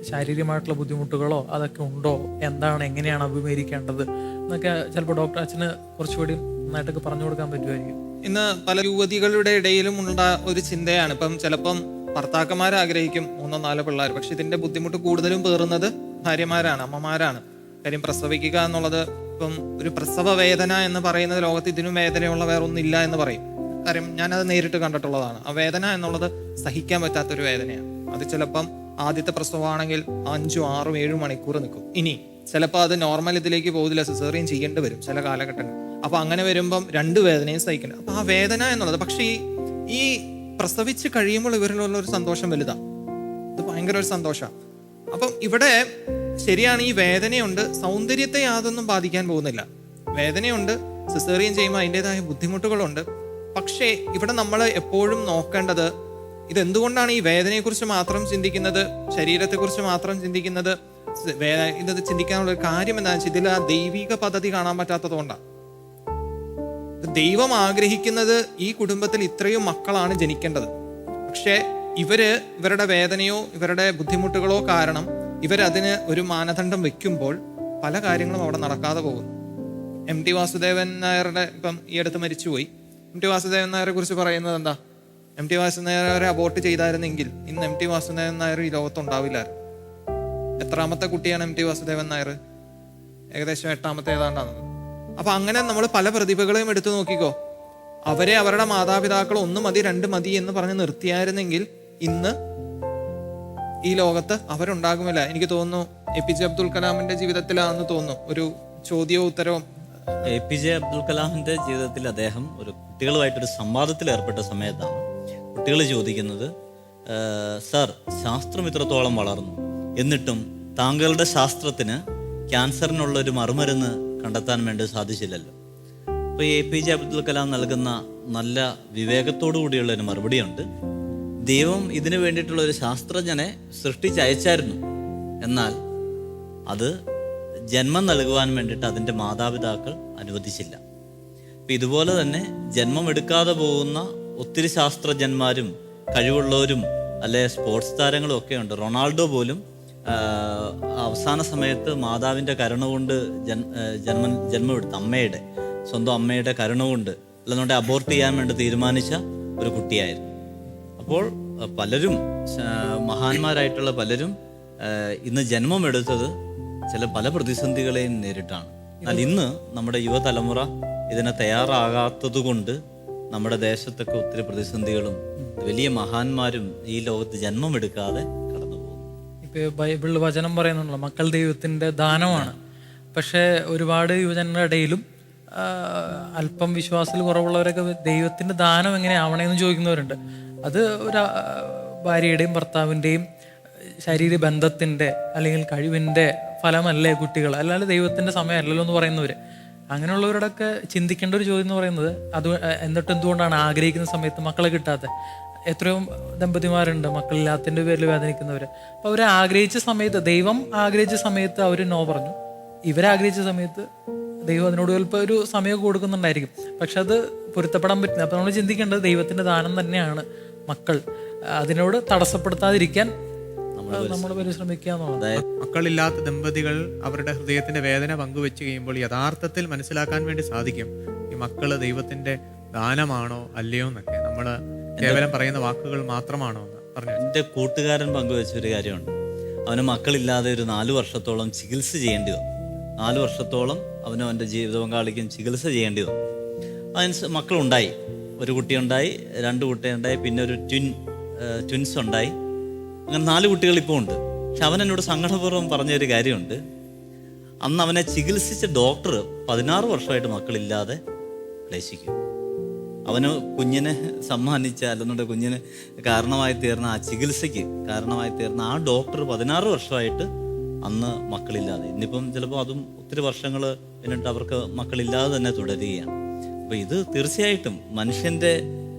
ശാരീരികമായിട്ടുള്ള ബുദ്ധിമുട്ടുകളോ അതൊക്കെ ഉണ്ടോ, എന്താണ്, എങ്ങനെയാണ് അഭിമുഖീകരിക്കേണ്ടത് എന്നൊക്കെ ചിലപ്പോൾ ഡോക്ടർ അച്ഛന് കുറച്ചുകൂടി നന്നായിട്ടൊക്കെ പറഞ്ഞു കൊടുക്കാൻ പറ്റുമായിരിക്കും. ഇന്ന് പല യുവതികളുടെ ഇടയിലും ഉള്ള ഒരു ചിന്തയാണ്, ഇപ്പം ചിലപ്പം ഭർത്താക്കന്മാർ ആഗ്രഹിക്കും 3-4 പിള്ളേർ, പക്ഷെ ഇതിന്റെ ബുദ്ധിമുട്ട് കൂടുതലും പേറുന്നത് ഭാര്യമാരാണ്, അമ്മമാരാണ്. കാര്യം പ്രസവിക്കുക എന്നുള്ളത്, ഇപ്പം ഒരു പ്രസവ വേദന എന്ന് പറയുന്നത് ലോകത്ത് ഇതിനും വേദനയുള്ള വേറെ ഒന്നില്ല എന്ന് പറയും. കാര്യം ഞാനത് നേരിട്ട് കണ്ടിട്ടുള്ളതാണ്. ആ വേദന എന്നുള്ളത് സഹിക്കാൻ പറ്റാത്തൊരു വേദനയാണ്. അത് ചിലപ്പം ആദ്യത്തെ പ്രസവമാണെങ്കിൽ 5, 6, 7 മണിക്കൂർ നിൽക്കും. ഇനി ചിലപ്പോൾ അത് നോർമൽ ഇതിലേക്ക് പോകുന്നില്ല, സിസേറിയൻ ചെയ്യേണ്ടി വരും ചില കാലഘട്ടങ്ങൾ. അപ്പൊ അങ്ങനെ വരുമ്പം 2 വേദനയും സഹിക്കണം. അപ്പൊ ആ വേദന എന്നുള്ളത്, പക്ഷേ ഈ പ്രസവിച്ച് കഴിയുമ്പോൾ ഇവരിലുള്ള ഒരു സന്തോഷം വലുതാണ്. ഇത് ഭയങ്കര ഒരു സന്തോഷമാണ്. അപ്പം ഇവിടെ ശരിയാണ്, ഈ വേദനയുണ്ട്, സൗന്ദര്യത്തെ യാതൊന്നും ബാധിക്കാൻ പോകുന്നില്ല. വേദനയുണ്ട്, സിസേറിയൻ ചെയ്യുമ്പോൾ അതിൻ്റെതായ ബുദ്ധിമുട്ടുകളുണ്ട്. പക്ഷേ ഇവിടെ നമ്മൾ എപ്പോഴും നോക്കേണ്ടത്, ഇതെന്തുകൊണ്ടാണ് ഈ വേദനയെക്കുറിച്ച് മാത്രം ചിന്തിക്കുന്നത്, ശരീരത്തെക്കുറിച്ച് മാത്രം ചിന്തിക്കുന്നത്? ഇത് ചിന്തിക്കാനുള്ള ഒരു കാര്യം എന്താണെന്ന് വെച്ചാൽ ഇതിൽ ആ ദൈവിക പദ്ധതി കാണാൻ പറ്റാത്തതുകൊണ്ടാണ്. ദൈവം ആഗ്രഹിക്കുന്നത് ഈ കുടുംബത്തിൽ ഇത്രയും മക്കളാണ് ജനിക്കേണ്ടത്. പക്ഷെ ഇവരുടെ വേദനയോ ഇവരുടെ ബുദ്ധിമുട്ടുകളോ കാരണം ഇവരതിന് ഒരു മാനദണ്ഡം വെക്കുമ്പോൾ പല കാര്യങ്ങളും അവിടെ നടക്കാതെ പോകും. MT വാസുദേവൻ നായരുടെ ഇപ്പം ഈ അടുത്ത് മരിച്ചുപോയി. MT വാസുദേവൻ നായരെ കുറിച്ച് പറയുന്നത് എന്താ? MT വാസുദേവൻ നായരെ അബോർട്ട് ചെയ്തായിരുന്നെങ്കിൽ ഇന്ന് MT വാസുദേവൻ നായർ ഈ ലോകത്തുണ്ടാവില്ലായിരുന്നു. എത്രാമത്തെ കുട്ടിയാണ് MT വാസുദേവൻ നായർ? ഏകദേശം 8ാമത്തെ ഏതാണ്ടാണ്. അപ്പൊ അങ്ങനെ നമ്മൾ പല പ്രതിഭകളെയും എടുത്തു നോക്കിക്കോ. അവരുടെ മാതാപിതാക്കൾ 1 മതി 2 മതി എന്ന് പറഞ്ഞ് നിർത്തിയായിരുന്നെങ്കിൽ ഇന്ന് ഈ ലോകത്ത് അവരുണ്ടാകുമില്ല. എനിക്ക് തോന്നുന്നു APJ അബ്ദുൽ കലാമിന്റെ ജീവിതത്തിലാണെന്ന് തോന്നുന്നു ഒരു ചോദ്യവും ഉത്തരവും. APJ അബ്ദുൽ കലാമിന്റെ ജീവിതത്തിൽ അദ്ദേഹം ഒരു കുട്ടികളുമായിട്ടൊരു സംവാദത്തിൽ ഏർപ്പെട്ട സമയത്താണ് കുട്ടികൾ ചോദിക്കുന്നത്, സർ, ശാസ്ത്രം ഇത്രത്തോളം വളർന്നു, എന്നിട്ടും താങ്കളുടെ ശാസ്ത്രത്തിന് ക്യാൻസറിനുള്ള ഒരു മറുമരുന്ന് കണ്ടെത്താൻ വേണ്ടി സാധിച്ചില്ലല്ലോ. അപ്പോൾ ഈ APJ അബ്ദുൽ കലാം നൽകുന്ന നല്ല വിവേകത്തോടു കൂടിയുള്ള ഒരു മറുപടിയുണ്ട്. ദൈവം ഇതിനു വേണ്ടിയിട്ടുള്ള ഒരു ശാസ്ത്രജ്ഞനെ സൃഷ്ടിച്ചയച്ചായിരുന്നു, എന്നാൽ അത് ജന്മം നൽകുവാൻ വേണ്ടിയിട്ട് അതിൻ്റെ മാതാപിതാക്കൾ അനുവദിച്ചില്ല. അപ്പം ഇതുപോലെ തന്നെ ജന്മം എടുക്കാതെ പോകുന്ന ഒത്തിരി ശാസ്ത്രജ്ഞന്മാരും കഴിവുള്ളവരും അല്ലെ സ്പോർട്സ് താരങ്ങളും ഒക്കെ ഉണ്ട്. റൊണാൾഡോ പോലും അവസാന സമയത്ത് മാതാവിൻ്റെ കരുണ കൊണ്ട് ജന്മമെടുത്ത സ്വന്തം അമ്മയുടെ കരുണ കൊണ്ട് അല്ലെന്നുണ്ടെങ്കിൽ അബോർട്ട് ചെയ്യാൻ വേണ്ടി തീരുമാനിച്ച ഒരു കുട്ടിയായിരുന്നു. അപ്പോൾ പലരും മഹാന്മാരായിട്ടുള്ള പലരും ഇന്ന് ജന്മമെടുത്തത് പല പ്രതിസന്ധികളെയും നേരിട്ടാണ്. എന്നാൽ ഇന്ന് നമ്മുടെ യുവതലമുറ ഇതിനെ തയ്യാറാകാത്തത് കൊണ്ട് നമ്മുടെ ദേശത്തൊക്കെ ഒത്തിരി പ്രതിസന്ധികളും വലിയ മഹാന്മാരും ഈ ലോകത്ത് ജന്മമെടുക്കാതെ കടന്നു പോകും. ഇപ്പൊ ബൈബിളിൽ വചനം പറയുന്നുണ്ടല്ലോ, മക്കൾ ദൈവത്തിന്റെ ദാനമാണ്. പക്ഷേ ഒരുപാട് യുവജനങ്ങളുടെ ഇടയിലും അല്പം വിശ്വാസത്തിൽ കുറവുള്ളവരൊക്കെ ദൈവത്തിന്റെ ദാനം എങ്ങനെ ആവണമെന്ന് ചോദിക്കുന്നവരുണ്ട്. അത് ഒരു ഭാര്യയുടെയും ഭർത്താവിൻ്റെയും ശരീര ബന്ധത്തിൻ്റെ അല്ലെങ്കിൽ കഴിവിൻ്റെ ഫലമല്ലേ കുട്ടികൾ, അല്ലാതെ ദൈവത്തിൻ്റെ സമയമല്ലല്ലോ എന്ന് പറയുന്നവർ. അങ്ങനെയുള്ളവരോടൊക്കെ ചിന്തിക്കേണ്ട ഒരു ചോദ്യം എന്ന് പറയുന്നത്, അത് എന്നിട്ട് എന്തുകൊണ്ടാണ് ആഗ്രഹിക്കുന്ന സമയത്ത് മക്കളെ കിട്ടാത്ത എത്രയോ ദമ്പതിമാരുണ്ട് മക്കളില്ലാത്തതിൻ്റെ പേരിൽ വേദനിക്കുന്നവർ. അപ്പോൾ അവർ ആഗ്രഹിച്ച സമയത്ത്, ദൈവം ആഗ്രഹിച്ച സമയത്ത് അവർ നോ പറഞ്ഞു, ഇവരാഗ്രഹിച്ച സമയത്ത് ദൈവം അതിനോട് ചിലപ്പോൾ ഒരു സമയമൊക്കെ കൊടുക്കുന്നുണ്ടായിരിക്കും. പക്ഷെ അത് പൊരുത്തപ്പെടാൻ പറ്റില്ല. അപ്പോൾ നമ്മൾ ചിന്തിക്കേണ്ടത് ദൈവത്തിൻ്റെ ദാനം തന്നെയാണ് മക്കൾ. അതിനോട് തടസ്സപ്പെടുത്താതിരിക്കാൻ നമ്മൾ പരിശ്രമിക്കുക എന്നുള്ളത്. മക്കളില്ലാത്ത ദമ്പതികൾ അവരുടെ ഹൃദയത്തിന്റെ വേദന പങ്കുവെച്ച് കഴിയുമ്പോൾ യഥാർത്ഥത്തിൽ മനസ്സിലാക്കാൻ വേണ്ടി സാധിക്കും ഈ മക്കള് ദൈവത്തിന്റെ ദാനമാണോ അല്ലയോ എന്നൊക്കെ. നമ്മൾ കേവലം പറയുന്ന വാക്കുകൾ മാത്രമാണോ എന്ന് പറഞ്ഞു. എൻ്റെ കൂട്ടുകാരൻ പങ്കുവെച്ചൊരു കാര്യമുണ്ട്. അവന് മക്കളില്ലാതെ ഒരു 4 വർഷത്തോളം ചികിത്സ ചെയ്യേണ്ടി വന്നു. 4 വർഷത്തോളം അവനും അവൻ്റെ ജീവിത പങ്കാളിക്കും ചികിത്സ ചെയ്യേണ്ടി വന്നു. അതിന് മക്കളുണ്ടായി, ഒരു കുട്ടിയുണ്ടായി, 2 കുട്ടിയുണ്ടായി, പിന്നെ ഒരു ട്വിൻസ് ഉണ്ടായി. അങ്ങനെ 4 കുട്ടികൾ ഇപ്പോൾ ഉണ്ട്. പക്ഷെ അവൻ എന്നോട് സങ്കടപൂർവ്വം പറഞ്ഞൊരു കാര്യമുണ്ട്. അന്ന് അവനെ ചികിത്സിച്ച ഡോക്ടർ 16 വർഷമായിട്ട് മക്കളില്ലാതെ ക്ലേശിക്കും. അവന് കുഞ്ഞിനെ സമ്മാനിച്ച, അല്ലെന്നുണ്ടെങ്കിൽ കുഞ്ഞിന് കാരണമായി തീർന്ന ആ ചികിത്സയ്ക്ക് കാരണമായി തീർന്ന ആ ഡോക്ടർ 16 വർഷമായിട്ട് അന്ന് മക്കളില്ലാതെ. ഇന്നിപ്പം ചിലപ്പോൾ അതും ഒത്തിരി വർഷങ്ങൾ പിന്നിട്ട് അവർക്ക് മക്കളില്ലാതെ തന്നെ തുടരുകയാണ്. അപ്പോൾ ഇത് തീർച്ചയായിട്ടും മനുഷ്യൻ്റെ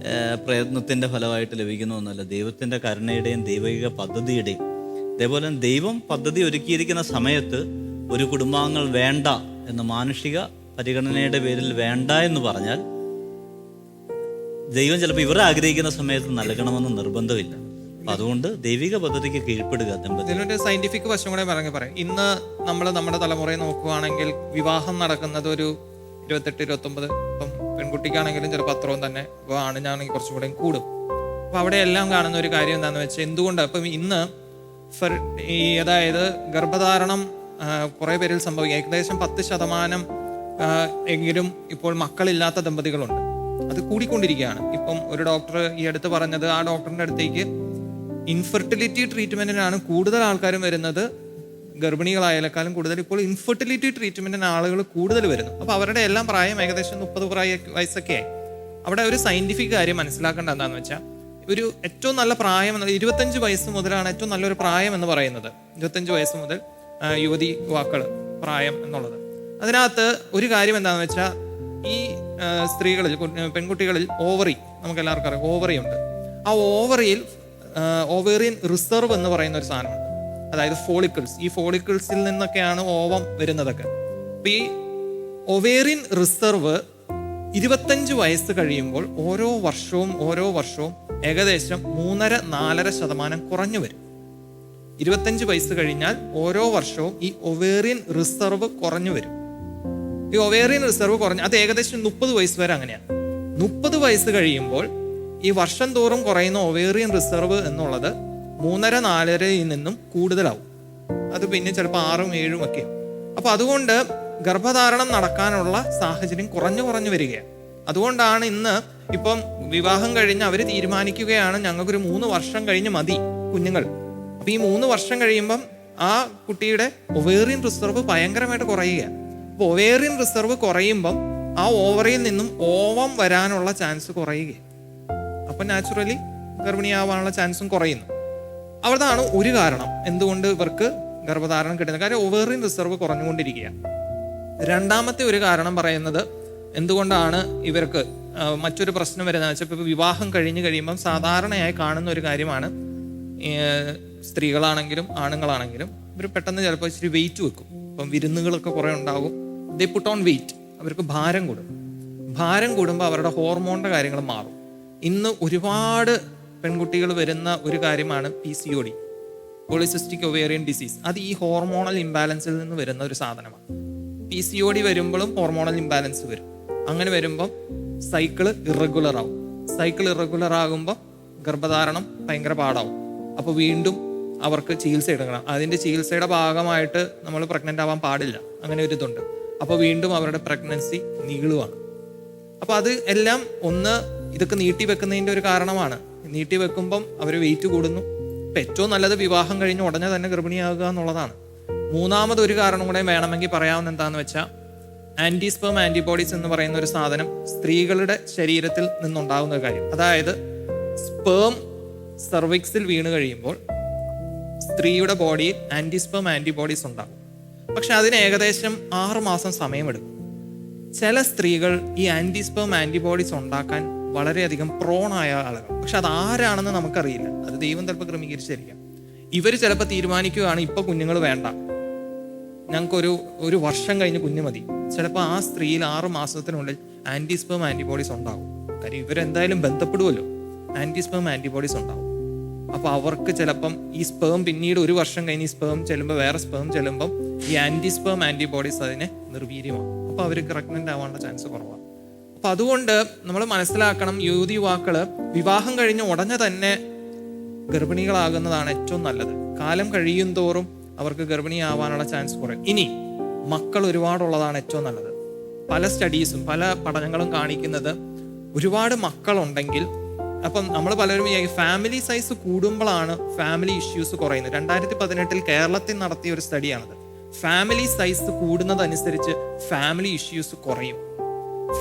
പ്രയത്നത്തിൻ്റെ ഫലമായിട്ട് ലഭിക്കുന്ന ഒന്നല്ല, ദൈവത്തിൻ്റെ കരുണയുടെയും ദൈവിക പദ്ധതിയുടെയും. അതേപോലെ ദൈവം പദ്ധതി ഒരുക്കിയിരിക്കുന്ന സമയത്ത് ഒരു കുടുംബാംഗങ്ങൾ വേണ്ട എന്ന മാനുഷിക പരിഗണനയുടെ പേരിൽ വേണ്ട എന്ന് പറഞ്ഞാൽ ദൈവം ചിലപ്പോൾ ഇവർ ആഗ്രഹിക്കുന്ന സമയത്ത് നൽകണമെന്ന് നിർബന്ധമില്ല. അതുകൊണ്ട് ദൈവിക പദ്ധതിക്ക് കീഴ്പ്പെടുക. ഇതിനൊരു സയന്റിഫിക് വശം കൂടെ പറയാം. ഇന്ന് നമ്മൾ നമ്മുടെ തലമുറയെ നോക്കുകയാണെങ്കിൽ വിവാഹം നടക്കുന്നത് ഒരു 28-29, ഇപ്പം പെൺകുട്ടിക്കാണെങ്കിലും ചിലപ്പോൾ അത്രയും തന്നെ, ഇപ്പോൾ ആണിനാണെങ്കിൽ കുറച്ചും കൂടെ കൂടും. അപ്പോൾ അവിടെ എല്ലാം കാണുന്ന ഒരു കാര്യം എന്താണെന്ന് വെച്ചാൽ, എന്തുകൊണ്ടാണ് ഇപ്പം ഇന്ന് അതായത് ഗർഭധാരണം കുറേ പേരിൽ സംഭവിക്കുക, ഏകദേശം 10% എങ്കിലും ഇപ്പോൾ മക്കളില്ലാത്ത ദമ്പതികളുണ്ട്. അത് കൂടിക്കൊണ്ടിരിക്കുകയാണ്. ഇപ്പം ഒരു ഡോക്ടർ ഈ അടുത്ത് പറഞ്ഞത്, ആ ഡോക്ടറിൻ്റെ അടുത്തേക്ക് ഇൻഫെർട്ടിലിറ്റി ട്രീറ്റ്മെന്റിനാണ് കൂടുതൽ ആൾക്കാരും വരുന്നത്. ഗർഭിണികളായാലും കൂടുതൽ ഇപ്പോൾ ഇൻഫെർട്ടിലിറ്റി ട്രീറ്റ്മെന്റിന് ആളുകൾ കൂടുതൽ വരുന്നു. അപ്പോൾ അവരുടെ എല്ലാം പ്രായം ഏകദേശം 30 വയസ്സൊക്കെ ആയി. അവിടെ ഒരു സയന്റിഫിക് കാര്യം മനസ്സിലാക്കേണ്ട എന്താണെന്ന് വെച്ചാൽ, ഒരു ഏറ്റവും നല്ല പ്രായം എന്നത് 25 വയസ്സ് മുതലാണ് ഏറ്റവും നല്ലൊരു പ്രായം എന്ന് പറയുന്നത്. 25 വയസ്സ് മുതൽ യുവാക്കൾ പ്രായം എന്നുള്ളത്. അതിനകത്ത് ഒരു കാര്യം എന്താണെന്ന് വെച്ചാൽ, ഈ സ്ത്രീകളിൽ, പെൺകുട്ടികളിൽ ഓവറി, നമുക്ക് എല്ലാവർക്കും അറിയാം ഓവറി ഉണ്ട്. ആ ഓവറിയിൽ ഓവേറിയൻ റിസർവ് എന്ന് പറയുന്ന ഒരു സാധനമുണ്ട്. അതായത് ഫോളിക്കിൾസ്. ഈ ഫോളിക്കിൾസിൽ നിന്നൊക്കെയാണ് ഓവം വരുന്നതൊക്കെ. അപ്പം ഈ ഒവേറിയൻ റിസർവ് 25 വയസ്സ് കഴിയുമ്പോൾ ഓരോ വർഷവും ഏകദേശം 3.5-4% കുറഞ്ഞു വരും. 25 വയസ്സ് കഴിഞ്ഞാൽ ഓരോ വർഷവും ഈ ഒവേറിയൻ റിസർവ് കുറഞ്ഞു വരും. ഈ ഒവേറിയൻ റിസർവ് അത് ഏകദേശം 30 വയസ്സ് വരെ അങ്ങനെയാണ്. 30 വയസ്സ് കഴിയുമ്പോൾ ഈ വർഷം തോറും കുറയുന്ന ഒവേറിയൻ റിസർവ് എന്നുള്ളത് 3.5-4യിൽ നിന്നും കൂടുതലാവും. അത് പിന്നെ ചിലപ്പോൾ 6-7 ഒക്കെ. അപ്പൊ അതുകൊണ്ട് ഗർഭധാരണം നടക്കാനുള്ള സാഹചര്യം കുറഞ്ഞു വരികയാണ്. അതുകൊണ്ടാണ് ഇന്ന് ഇപ്പം വിവാഹം കഴിഞ്ഞ് അവർ തീരുമാനിക്കുകയാണ്, ഞങ്ങൾക്കൊരു 3 വർഷം കഴിഞ്ഞ് മതി കുഞ്ഞുങ്ങൾ. അപ്പൊ ഈ 3 വർഷം കഴിയുമ്പം ആ കുട്ടിയുടെ ഒവേറിയൻ റിസർവ് ഭയങ്കരമായിട്ട് കുറയുകയാണ്. അപ്പോൾ ഒവേറിയൻ റിസർവ് കുറയുമ്പം ആ ഓവറിയിൽ നിന്നും ഓവം വരാനുള്ള ചാൻസ് കുറയുകയാണ്. അപ്പം നാച്ചുറലി ഗർഭിണിയാവാനുള്ള ചാൻസും കുറയുന്നു. അതാണ് ഒരു കാരണം എന്തുകൊണ്ട് ഇവർക്ക് ഗർഭധാരണം കിട്ടുന്നത്. കാര്യം ഓവേറിയൻ റിസർവ് കുറഞ്ഞുകൊണ്ടിരിക്കുകയാണ്. രണ്ടാമത്തെ ഒരു കാരണം പറയുന്നത് എന്തുകൊണ്ടാണ് ഇവർക്ക് മറ്റൊരു പ്രശ്നം വരുന്നത് വെച്ചാൽ, ഇപ്പോൾ വിവാഹം കഴിയുമ്പം സാധാരണയായി കാണുന്ന ഒരു കാര്യമാണ്, സ്ത്രീകളാണെങ്കിലും ആണുങ്ങളാണെങ്കിലും ഇവർ പെട്ടെന്ന് ചിലപ്പോൾ ഇച്ചിരി വെയിറ്റ് വെക്കും. ഇപ്പം വിരുന്നുകളൊക്കെ കുറേ ഉണ്ടാകും. ദേ പുട്ട് ഓൺ വെയിറ്റ്. അവർക്ക് ഭാരം കൂടും. ഭാരം കൂടുമ്പോൾ അവരുടെ ഹോർമോണിൻ്റെ കാര്യങ്ങൾ മാറും. ഇന്ന് ഒരുപാട് പെൺകുട്ടികൾ വരുന്ന ഒരു കാര്യമാണ് PCOD, പോളിസിസ്റ്റിക് ഒവേറിയൻ ഡിസീസ്. അത് ഈ ഹോർമോണൽ ഇംബാലൻസിൽ നിന്ന് വരുന്ന ഒരു സാധനമാണ്. PCOD വരുമ്പോഴും ഹോർമോണൽ ഇംബാലൻസ് വരും. അങ്ങനെ വരുമ്പം സൈക്കിള് ഇറഗുലർ ആവും. സൈക്കിൾ ഇറഗുലർ ആകുമ്പോൾ ഗർഭധാരണം ഭയങ്കര പാടാവും. അപ്പോൾ വീണ്ടും അവർക്ക് ചികിത്സ എടുക്കണം. അതിൻ്റെ ചികിത്സയുടെ ഭാഗമായിട്ട് നമ്മൾ പ്രഗ്നൻ്റ് ആവാൻ പാടില്ല, അങ്ങനെ ഒരു ഇതുണ്ട്. അപ്പോൾ വീണ്ടും അവരുടെ പ്രഗ്നൻസി നീളുവാണ്. അപ്പോൾ അത് എല്ലാം ഒന്ന് ഇതൊക്കെ നീട്ടി വെക്കുന്നതിൻ്റെ ഒരു കാരണമാണ്. നീട്ടി വെക്കുമ്പം അവർ വെയിറ്റ് കൂടുന്നു. ഇപ്പം ഏറ്റവും നല്ലത് വിവാഹം കഴിഞ്ഞ് ഉടനെ തന്നെ ഗർഭിണിയാകുക എന്നുള്ളതാണ്. മൂന്നാമതൊരു കാരണം കൂടെ വേണമെങ്കിൽ പറയാവുന്ന എന്താണെന്ന് വെച്ചാൽ, ആൻറ്റിസ്പേം ആൻറ്റിബോഡീസ് എന്ന് പറയുന്ന ഒരു സാധനം സ്ത്രീകളുടെ ശരീരത്തിൽ നിന്നുണ്ടാകുന്ന ഒരു കാര്യം. അതായത് സ്പേം സെർവിക്സിൽ വീണ് കഴിയുമ്പോൾ സ്ത്രീയുടെ ബോഡിയിൽ ആൻറ്റിസ്പേം ആൻറ്റിബോഡീസ് ഉണ്ടാകും. പക്ഷെ അതിന് ഏകദേശം 6 മാസം സമയമെടുക്കും. ചില സ്ത്രീകൾ ഈ ആൻറ്റിസ്പേം ആൻറ്റിബോഡീസ് ഉണ്ടാക്കാൻ വളരെയധികം പ്രോണായ ആളുകൾ. പക്ഷെ അത് ആരാണെന്ന് നമുക്കറിയില്ല. അത് ദൈവം ചിലപ്പോൾ ക്രമീകരിച്ചിരിക്കാം. ഇവർ ചിലപ്പോൾ തീരുമാനിക്കുകയാണ് ഇപ്പോൾ കുഞ്ഞുങ്ങൾ വേണ്ട, ഞങ്ങൾക്കൊരു വർഷം കഴിഞ്ഞ് കുഞ്ഞ് മതി. ചിലപ്പോൾ ആ സ്ത്രീയിൽ 6 മാസത്തിനുള്ളിൽ ആൻറ്റിസ്പേം ആൻറ്റിബോഡീസ് ഉണ്ടാകും. കാര്യം ഇവരെന്തായാലും ബന്ധപ്പെടുമല്ലോ, ആൻറ്റിസ്പേം ആൻറ്റിബോഡീസ് ഉണ്ടാകും. അപ്പോൾ അവർക്ക് ചിലപ്പം ഈ സ്പേം പിന്നീട് 1 വർഷം കഴിഞ്ഞ് ഈ സ്പേം ചെല്ലുമ്പോൾ വേറെ സ്പേം ചെല്ലുമ്പം ഈ ആൻറ്റിസ്പേം ആൻറ്റിബോഡീസ് അതിനെ നിർവീര്യമാകും. അപ്പോൾ അവർ പ്രഗ്നൻ്റ് ആവാനുള്ള ചാൻസ് കുറവാണ്. അപ്പം അതുകൊണ്ട് നമ്മൾ മനസ്സിലാക്കണം, യുവാക്കൾ വിവാഹം കഴിഞ്ഞ് ഉടനെ തന്നെ ഗർഭിണികളാകുന്നതാണ് ഏറ്റവും നല്ലത്. കാലം കഴിയും തോറും അവർക്ക് ഗർഭിണിയാവാനുള്ള ചാൻസ് കുറയും. ഇനി മക്കൾ ഒരുപാടുള്ളതാണ് ഏറ്റവും നല്ലത്. പല സ്റ്റഡീസും പല പഠനങ്ങളും കാണിക്കുന്നത് ഒരുപാട് മക്കളുണ്ടെങ്കിൽ, അപ്പം നമ്മൾ പലരും ഈ ഫാമിലി സൈസ് കൂടുമ്പോഴാണ് ഫാമിലി ഇഷ്യൂസ് കുറയുന്നത്. 2018 കേരളത്തിൽ നടത്തിയ ഒരു സ്റ്റഡിയാണത്. ഫാമിലി സൈസ് കൂടുന്നതനുസരിച്ച് ഫാമിലി ഇഷ്യൂസ് കുറയും.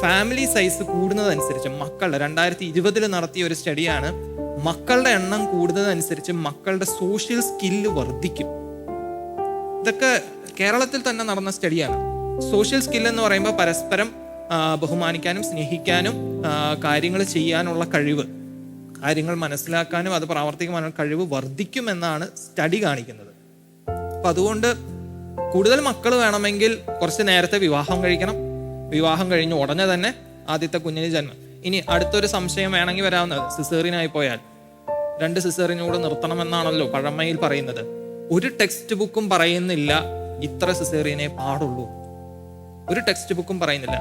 ഫാമിലി സൈസ് കൂടുന്നതനുസരിച്ച് മക്കളുടെ 2020 നടത്തിയ ഒരു സ്റ്റഡിയാണ്, മക്കളുടെ എണ്ണം കൂടുന്നതനുസരിച്ച് മക്കളുടെ സോഷ്യൽ സ്കില്ല് വർദ്ധിക്കും. ഇതൊക്കെ കേരളത്തിൽ തന്നെ നടന്ന സ്റ്റഡിയാണ്. സോഷ്യൽ സ്കിൽ എന്ന് പറയുമ്പോൾ പരസ്പരം ബഹുമാനിക്കാനും സ്നേഹിക്കാനും കാര്യങ്ങൾ ചെയ്യാനുള്ള കഴിവ്, കാര്യങ്ങൾ മനസ്സിലാക്കാനും അത് പ്രാവർത്തികമാക്കാനുള്ള കഴിവ് വർദ്ധിക്കുമെന്നാണ് സ്റ്റഡി കാണിക്കുന്നത്. അപ്പം അതുകൊണ്ട് കൂടുതൽ മക്കൾ വേണമെങ്കിൽ കുറച്ച് നേരത്തെ വിവാഹം കഴിക്കണം. വിവാഹം കഴിഞ്ഞ് ഉടനെ തന്നെ ആദ്യത്തെ കുഞ്ഞിന് ജന്മം. ഇനി അടുത്തൊരു സംശയം വേണമെങ്കിൽ വരാവുന്നത്, സിസേറിയനായി പോയാൽ 2 സിസേറിയനോട് നിർത്തണമെന്നാണല്ലോ പഴമയിൽ പറയുന്നത്. ഒരു ടെക്സ്റ്റ് ബുക്കും പറയുന്നില്ല ഇത്ര സിസേറിയനെ പാടുള്ളൂ. ഒരു ടെക്സ്റ്റ് ബുക്കും പറയുന്നില്ല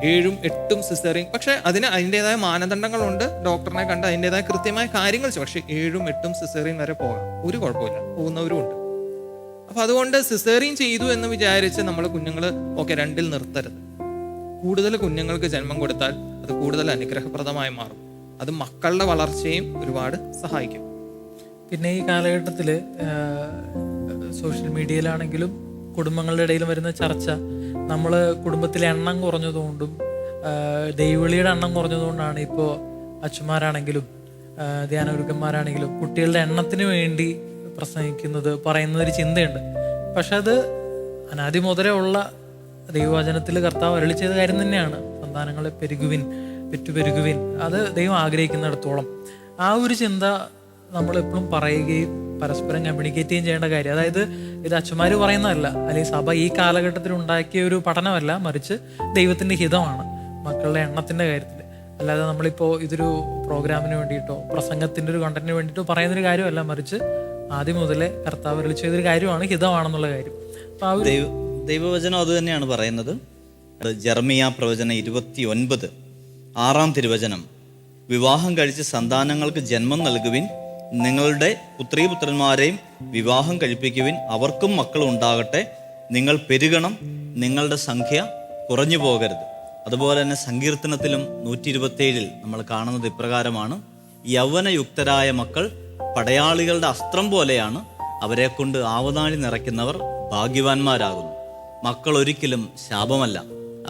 7ഉം 8ഉം സിസേറിയൻ. പക്ഷെ അതിൻ്റെതായ മാനദണ്ഡങ്ങളുണ്ട്. ഡോക്ടറിനെ കണ്ട് അതിൻ്റെതായ കൃത്യമായ കാര്യങ്ങൾ ചെയ്യും. പക്ഷെ 7ഉം 8ഉം സിസേറിയൻ വരെ പോകാം, ഒരു കുഴപ്പമില്ല, പോകുന്നവരും ഉണ്ട്. അപ്പൊ അതുകൊണ്ട് സിസേറിയൻ ചെയ്തു എന്ന് വിചാരിച്ച് നമ്മൾ കുഞ്ഞുങ്ങൾ 2ൽ നിർത്തരുത്. കൂടുതൽ കുഞ്ഞുങ്ങൾക്ക് ജന്മം കൊടുത്താൽ അത് കൂടുതൽ അനുഗ്രഹപ്രദമായി മാറും. അത് മക്കളുടെ വളർച്ചയും ഒരുപാട് സഹായിക്കും. പിന്നെ ഈ കാലഘട്ടത്തിൽ സോഷ്യൽ മീഡിയയിലാണെങ്കിലും കുടുംബങ്ങളുടെ ഇടയിൽ വരുന്ന ചർച്ച, നമ്മൾ കുടുംബത്തിലെ എണ്ണം കുറഞ്ഞതുകൊണ്ടും ദൈവവിളിയുടെ എണ്ണം കുറഞ്ഞതുകൊണ്ടാണ് ഇപ്പോൾ അച്ഛന്മാരാണെങ്കിലും ധ്യാനഗുരുക്കന്മാരാണെങ്കിലും കുട്ടികളുടെ എണ്ണത്തിന് വേണ്ടി പ്രസംഗിക്കുന്നത്, പറയുന്നൊരു ചിന്തയുണ്ട്. പക്ഷെ അത് അനാദി മുതലേ ഉള്ള ദൈവവചനത്തിൽ കർത്താവ് അരുളി ചെയ്ത കാര്യം തന്നെയാണ്. സന്താനങ്ങളെ പെരുകുവിൻ, പെരുകുവിൻ. അത് ദൈവം ആഗ്രഹിക്കുന്നിടത്തോളം ആ ഒരു ചിന്ത നമ്മളെപ്പോഴും പറയുകയും പരസ്പരം കമ്മ്യൂണിക്കേറ്റ് ചെയ്യുകയും ചെയ്യേണ്ട കാര്യം. അതായത് ഇത് അച്ഛന്മാർ പറയുന്നതല്ല, അല്ലെങ്കിൽ സഭ ഈ കാലഘട്ടത്തിൽ ഉണ്ടാക്കിയ ഒരു പഠനമല്ല, മറിച്ച് ദൈവത്തിൻ്റെ ഹിതമാണ് മക്കളുടെ എണ്ണത്തിൻ്റെ കാര്യത്തിൽ. അല്ലാതെ നമ്മളിപ്പോൾ ഇതൊരു പ്രോഗ്രാമിന് വേണ്ടിയിട്ടോ പ്രസംഗത്തിൻ്റെ ഒരു കണ്ടന്റിന് വേണ്ടിയിട്ടോ പറയുന്നൊരു കാര്യമല്ല, മറിച്ച് ആദ്യം മുതലേ കർത്താവ് അരുളി ചെയ്തൊരു കാര്യമാണ്, ഹിതമാണെന്നുള്ള കാര്യം. അപ്പോൾ ആ ഒരു ദൈവവചനം അത് തന്നെയാണ് പറയുന്നത്. ജെറമിയ പ്രവചനം 29 6-ാം തിരുവചനം, വിവാഹം കഴിച്ച് സന്താനങ്ങൾക്ക് ജന്മം നൽകുവിൻ, നിങ്ങളുടെ പുത്രീപുത്രന്മാരെയും വിവാഹം കഴിപ്പിക്കുവിൻ, അവർക്കും മക്കൾ ഉണ്ടാകട്ടെ, നിങ്ങൾ പെരുകണം, നിങ്ങളുടെ സംഖ്യ കുറഞ്ഞു പോകരുത്. അതുപോലെ തന്നെ സങ്കീർത്തനത്തിലും 127 നമ്മൾ കാണുന്നത് ഇപ്രകാരമാണ്, യൗവനയുക്തരായ മക്കൾ പടയാളികളുടെ അസ്ത്രം പോലെയാണ്, അവരെ കൊണ്ട് ആവനാഴി നിറയ്ക്കുന്നവർ ഭാഗ്യവാന്മാരാകുന്നു. മക്കൾ ഒരിക്കലും ശാപമല്ല,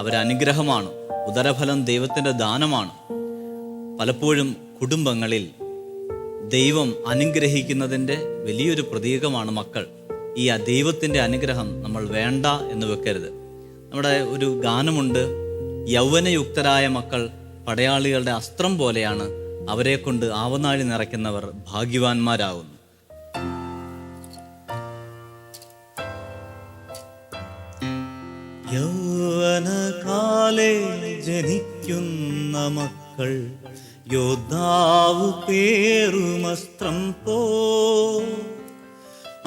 അവരനുഗ്രഹമാണ്. ഉദരഫലം ദൈവത്തിൻ്റെ ദാനമാണ്. പലപ്പോഴും കുടുംബങ്ങളിൽ ദൈവം അനുഗ്രഹിക്കുന്നതിൻ്റെ വലിയൊരു പ്രതീകമാണ് മക്കൾ. ഈ ദൈവത്തിൻ്റെ അനുഗ്രഹം നമ്മൾ വേണ്ട എന്ന് വെക്കരുത്. നമ്മുടെ ഒരു ഗാനമുണ്ട്, യൗവനയുക്തരായ മക്കൾ പടയാളികളുടെ അസ്ത്രം പോലെയാണ്, അവരെ കൊണ്ട് ആവനാഴി നിറയ്ക്കുന്നവർ ഭാഗ്യവാന്മാരാകുന്നു. യൗവനകാലേ ജനിക്കുന്ന മക്കൾ യോദ്ധാവ് പേറുമസ്ത്രം പോ,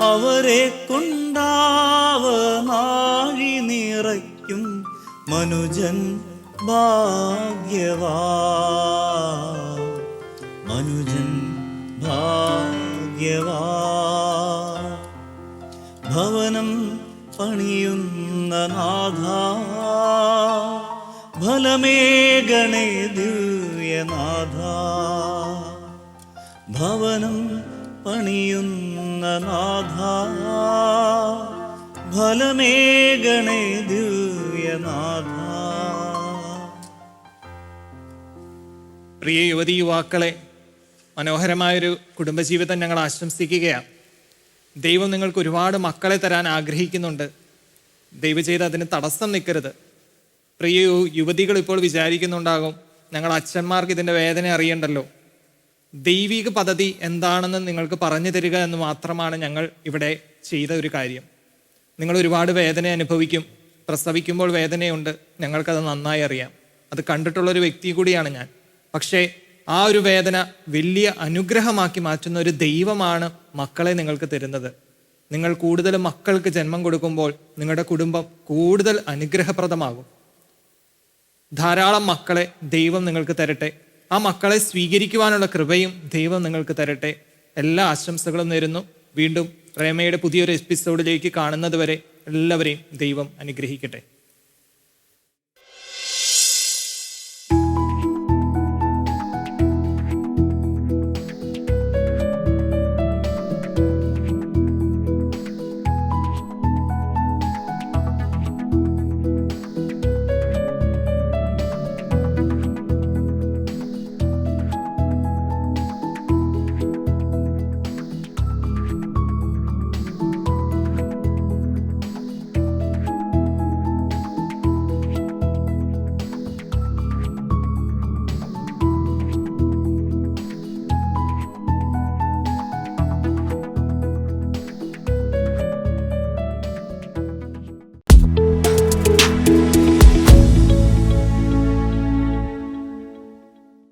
അവരെ കൊണ്ടാവനാഴി നിറയ്ക്കും മനുജൻ ഭാഗ്യവാ, മനുജൻ ഭാഗ്യവാ. ഭവനം പണിയുന്ന നാഥ, ഫലമേകണേ ദിവ്യനാഥ. ഭവനം പണിയുന്ന നാഥ, ഫലമേകണേ ദിവ്യനാഥ. പ്രിയ യുവതി യുവാക്കളെ, മനോഹരമായൊരു കുടുംബജീവിതം ഞങ്ങൾ ആശംസിക്കുകയാണ്. ദൈവം നിങ്ങൾക്ക് ഒരുപാട് മക്കളെ തരാൻ ആഗ്രഹിക്കുന്നുണ്ട്. ദൈവം ചെയ്ത് അതിന് തടസ്സം നിൽക്കരുത്. പ്രിയ യുവതികൾ ഇപ്പോൾ വിചാരിക്കുന്നുണ്ടാകും, ഞങ്ങൾ അച്ഛന്മാർക്ക് ഇതിൻ്റെ വേദന അറിയണ്ടല്ലോ. ദൈവിക പദ്ധതി എന്താണെന്ന് നിങ്ങൾക്ക് പറഞ്ഞു തരിക എന്ന് മാത്രമാണ് ഞങ്ങൾ ഇവിടെ ചെയ്ത ഒരു കാര്യം. നിങ്ങൾ ഒരുപാട് വേദന അനുഭവിക്കും. പ്രസവിക്കുമ്പോൾ വേദനയുണ്ട്, ഞങ്ങൾക്കത് നന്നായി അറിയാം. അത് കണ്ടിട്ടുള്ളൊരു വ്യക്തി കൂടിയാണ് ഞാൻ. പക്ഷേ ആ ഒരു വേദന വലിയ അനുഗ്രഹമാക്കി മാറ്റുന്ന ഒരു ദൈവമാണ് മക്കളെ നിങ്ങൾക്ക് തരുന്നത്. നിങ്ങൾ കൂടുതൽ മക്കൾക്ക് ജന്മം കൊടുക്കുമ്പോൾ നിങ്ങളുടെ കുടുംബം കൂടുതൽ അനുഗ്രഹപ്രദമാകും. ധാരാളം മക്കളെ ദൈവം നിങ്ങൾക്ക് തരട്ടെ. ആ മക്കളെ സ്വീകരിക്കുവാനുള്ള കൃപയും ദൈവം നിങ്ങൾക്ക് തരട്ടെ. എല്ലാ ആശംസകളും നേരുന്നു. വീണ്ടും റേമയുടെ പുതിയൊരു എപ്പിസോഡിലേക്ക് കാണുന്നത് വരെ എല്ലാവരെയും ദൈവം അനുഗ്രഹിക്കട്ടെ.